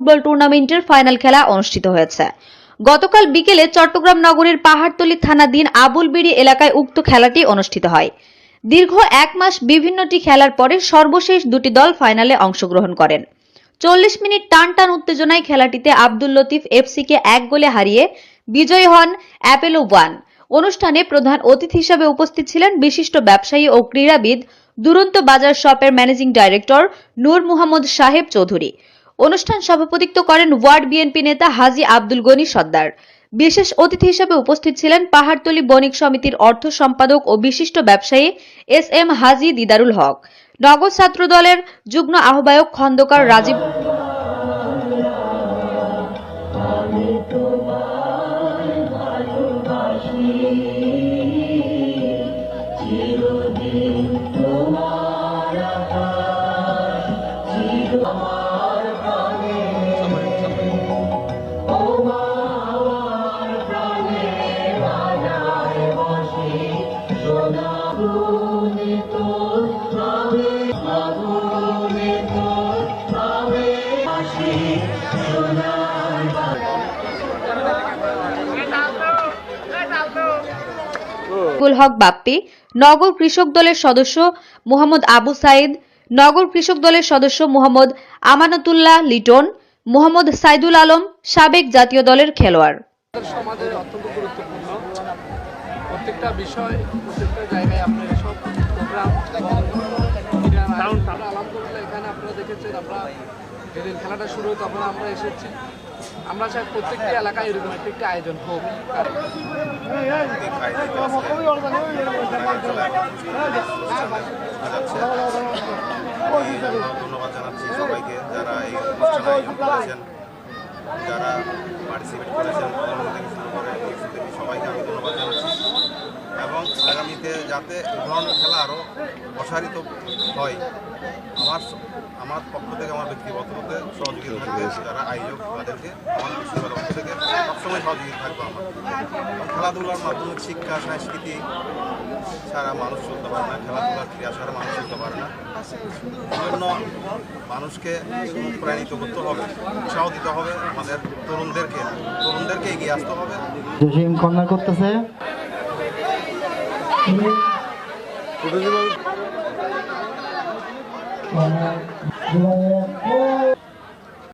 Football টুর্নামেন্টের final খেলা অনুষ্ঠিত হয়েছে। গতকাল বিকেলে চট্টগ্রাম নগরীর পাহাড়তলী থানাধীন আবুলবিড়ি এলাকায় উক্ত খেলাটি অনুষ্ঠিত হয়। দীর্ঘ 1 মাস বিভিন্নটি খেলার পরে সর্বশেষ দুটি দল ফাইনালে অংশগ্রহণ করেন। 40 মিনিট টান উত্তেজনায় খেলাটিতে আব্দুল লতিফ এফসিকে 1 গোলে হারিয়ে বিজয়ী হন অ্যাপোলো 1। অনুষ্ঠানে প্রধান অতিথি হিসেবে উপস্থিত ছিলেন বিশিষ্ট ব্যবসায়ী ও ক্রীড়াবিদ দুরন্ত বাজার শপের ম্যানেজিং ডাইরেক্টর নূর মোহাম্মদ সাহেব চৌধুরী। অনুষ্ঠান সভাপতিত্ব করেন ওয়ার্ড বিএনপি নেতা হাজী আব্দুল গনি সর্দার। বিশেষ অতিথি হিসেবে উপস্থিত ছিলেন পাহাড়তলী বণিক সমিতির অর্থ সম্পাদক ও বিশিষ্ট ব্যবসায়ী এস.এম. হাজী দিদারুল হক, নগর ছাত্র দলের যুগ্ম আহ্বায়ক খন্দকার রাজীব। হক বাপ্পি, নগর কৃষক দলের সদস্য মোহাম্মদ আবু সাইদ, নগর কৃষক দলের সদস্য মোহাম্মদ আমানতুল্লাহ লিটন, মোহাম্মদ সাইদুল আলম, সাবেক জাতীয় দলের খেলোয়াড়। সমাজে অত্যন্ত গুরুত্বপূর্ণ প্রত্যেকটা বিষয়, প্রত্যেকটা জায়গায় আপনার এসব প্রোগ্রাম আলহামদুলিল্লাহ এখানে আপনারা দেখেছেন। আমরা যেদিন খেলাটা শুরু হয় তখন আমরা এসেছি। আমরা চাই প্রত্যেকটি এলাকায় এরকম একটি আয়োজন হোক। ধন্যবাদ জানাচ্ছি সবাইকে যারা এই অনুষ্ঠানে করেছেন, যারা পার্টিসিপেট করেছেন, শুরু করে সবাইকে আমি ধন্যবাদ জানাচ্ছি এবং আগামীতে যাতে এই ধরনের খেলা আরও প্রসারিত হয় আমার পক্ষ থেকে, আমার ব্যক্তিগতভাবে সহযোগিতা থাকবে। যারা আয়োজক তাদেরকে আমার পরিষেবার পক্ষ থেকে সবসময় সহযোগিতা থাকবে আমার। খেলাধুলার মাধ্যমে শিক্ষা সংস্কৃতি ছাড়া মানুষ চলতে পারে না, খেলাধুলার ক্রিয়া ছাড়া মানুষ চলতে পারে না। বিভিন্ন মানুষকে অনুপ্রাণিত করতে হবে, উৎসাহ দিতে হবে, আমাদের তরুণদেরকে এগিয়ে আসতে হবে। জসিম কর্নার করতেছে।